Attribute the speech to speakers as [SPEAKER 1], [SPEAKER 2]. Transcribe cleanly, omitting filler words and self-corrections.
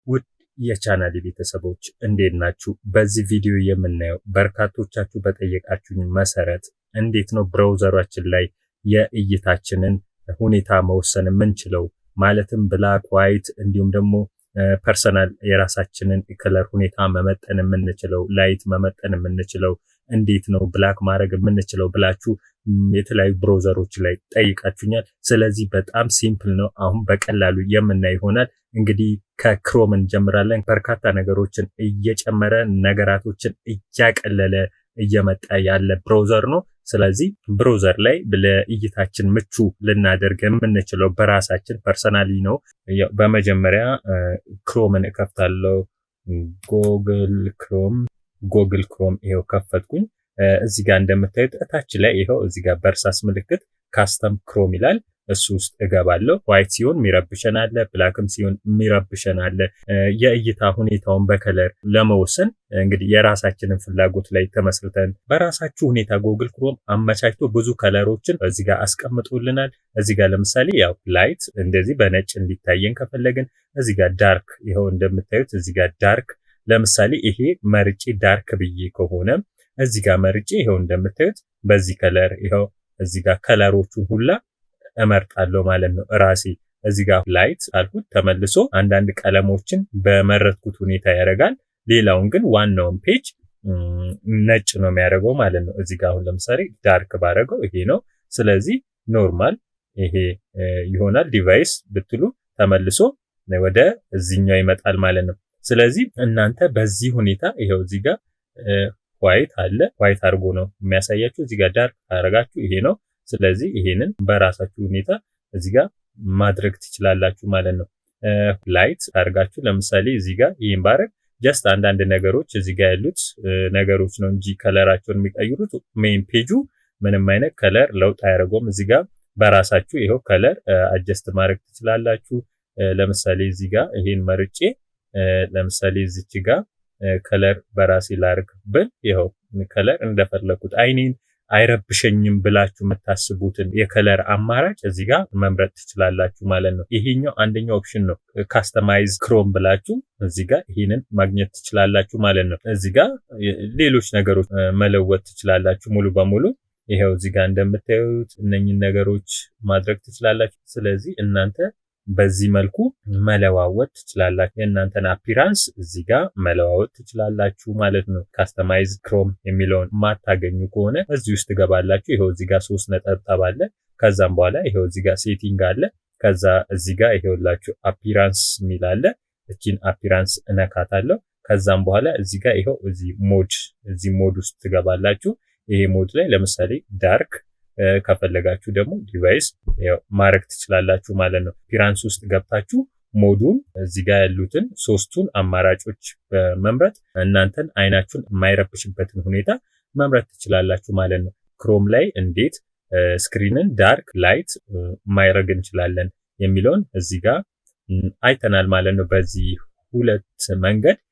[SPEAKER 1] ውድ የቻናሌ ቤተሰቦች እንዴት ናችሁ? በዚህ ቪዲዮ የምናየው በርካቶቻችሁ በጠየቃችሁኝ መሰረት እንዴት ነው ብራውዘራችን ላይ የእይታችንን ሁኔታ መወሰን የምንችለው ማለትም ብላክ ዋይት እንዲሁም ደግሞ ፐርሰናል የራሳችንን ከለር ሁኔታ መመጠን የምንችለው ላይት መመጠን የምንችለው እንዴት ነው ብላክ ማድረግ የምንችለው ብላችሁ የተለያዩ ብራውዘሮች ላይ ጠይቃችሁኛል። ስለዚህ በጣም ሲምፕል ነው። አሁን በቀላሉ የምናይ ይሆናል። እንግዲህ ከክሮም እንጀምራለን። በርካታ ነገሮችን እየጨመረ ነገራቶችን እያቀለለ እየመጣ ያለ ብራውዘር ነው። ስለዚህ ብራውዘር ላይ ለእይታችን ምቹ ልናደርግ የምንችለው በራሳችን ፐርሰናሊ ነው። በመጀመሪያ ክሮምን እከፍታለሁ። ጎግል ክሮም ይሄው ከፈትኩኝ። እዚህ ጋር እንደምታዩት እታች ላይ ይሄው እዚህ ጋር በርሳስ ምልክት ካስተም ክሮም ይላል። እሱ ውስጥ እገባለሁ። ዋይት ሲሆን ሚረብሸን አለ፣ ብላክም ሲሆን ሚረብሸን አለ። የእይታ ሁኔታውን በከለር ለመወሰን እንግዲህ የራሳችንን ፍላጎት ላይ ተመስርተን በራሳችሁ ሁኔታ ጎግል ክሮም አመቻችቶ ብዙ ከለሮችን እዚህ ጋር አስቀምጦልናል። እዚህ ጋር ለምሳሌ ያው ላይት እንደዚህ በነጭ እንዲታየን ከፈለግን እዚህ ጋር ዳርክ ይሄው እንደምታዩት እዚህ ጋር ዳርክ ለምሳሌ ይሄ መርጬ ዳርክ ብዬ ከሆነ እዚህ ጋር መርጬ ይሄው እንደምታዩት በዚህ ከለር ይሄው እዚህ ጋር ከለሮቹን ሁላ እመርጣለሁ ማለት ነው። ራሴ እዚህ ጋር ላይት አልኩት ተመልሶ አንዳንድ ቀለሞችን በመረጥኩት ሁኔታ ያደርጋል። ሌላውን ግን ዋናውን ፔጅ ነጭ ነው የሚያደርገው ማለት ነው። እዚህ ጋር አሁን ለምሳሌ ዳርክ ባደረገው ይሄ ነው። ስለዚህ ኖርማል ይሄ ይሆናል። ዲቫይስ ብትሉ ተመልሶ ወደ እዚህኛው ይመጣል ማለት ነው። ስለዚህ እናንተ በዚህ ሁኔታ ይሄው እዚህ ጋር ዋይት አለ። ዋይት አድርጎ ነው የሚያሳያችሁ። እዚህ ጋር ዳርክ አደረጋችሁ ይሄ ነው። ስለዚህ ይሄንን በራሳችሁ ሁኔታ እዚህ ጋር ማድረግ ትችላላችሁ ማለት ነው። ላይት አድርጋችሁ ለምሳሌ እዚህ ጋር ይሄን ባረግ ጀስት አንዳንድ ነገሮች እዚህ ጋር ያሉት ነገሮች ነው እንጂ ከለራቸውን የሚቀይሩት ሜን ፔጁ ምንም አይነት ከለር ለውጥ አያደርገውም። እዚህ ጋር በራሳችሁ ይሄው ከለር አጀስት ማድረግ ትችላላችሁ። ለምሳሌ እዚህ ጋር ይሄን መርጬ ለምሳሌ እዚች ጋር ከለር በራሴ ላርግ ብል ይሄው ከለር እንደፈለኩት አይኔን አይረብሸኝም ብላችሁ የምታስቡትን የከለር አማራጭ እዚህ ጋር መምረጥ ትችላላችሁ ማለት ነው። ይሄኛው አንደኛው ኦፕሽን ነው። ካስተማይዝ ክሮም ብላችሁ እዚህ ጋር ይሄንን ማግኘት ትችላላችሁ ማለት ነው። እዚህ ጋር ሌሎች ነገሮች መለወጥ ትችላላችሁ ሙሉ በሙሉ ይሄው እዚህ ጋር እንደምታዩት እነኚህን ነገሮች ማድረግ ትችላላችሁ። ስለዚህ እናንተ በዚህ መልኩ መለዋወጥ ትችላላችሁ። የእናንተን አፒራንስ እዚህ ጋር መለዋወጥ ትችላላችሁ ማለት ነው። ካስተማይዝ ክሮም የሚለውን ማታገኙ ከሆነ እዚህ ውስጥ ገባላችሁ። ይሄው እዚህ ጋር 3 ነጠብጣብ አለ። ከዛም በኋላ ይሄው እዚህ ጋር ሴቲንግ አለ። ከዛ እዚህ ጋር ይሄውላችሁ አፒራንስ የሚል አለ። እቺን አፒራንስ እነካታለሁ። ከዛም በኋላ እዚህ ጋር ይሄው እዚህ ሞድ ውስጥ ትገባላችሁ። ይሄ ሞድ ላይ ለምሳሌ ዳርክ ከፈለጋችሁ ደግሞ ዲቫይስ ማድረግ ትችላላችሁ ማለት ነው። አፒራንስ ውስጥ ገብታችሁ ሞዱን እዚህ ጋር ያሉትን 3ቱን አማራጮች በመምረጥ እናንተን አይናችሁን የማይረብሽበትን ሁኔታ መምረጥ ትችላላችሁ ማለት ነው። ክሮም ላይ እንዴት ስክሪንን ዳርክ ላይት ማድረግ እንችላለን የሚለውን እዚህ ጋር አይተናል ማለት ነው። በዚህ ሁለት መንገድ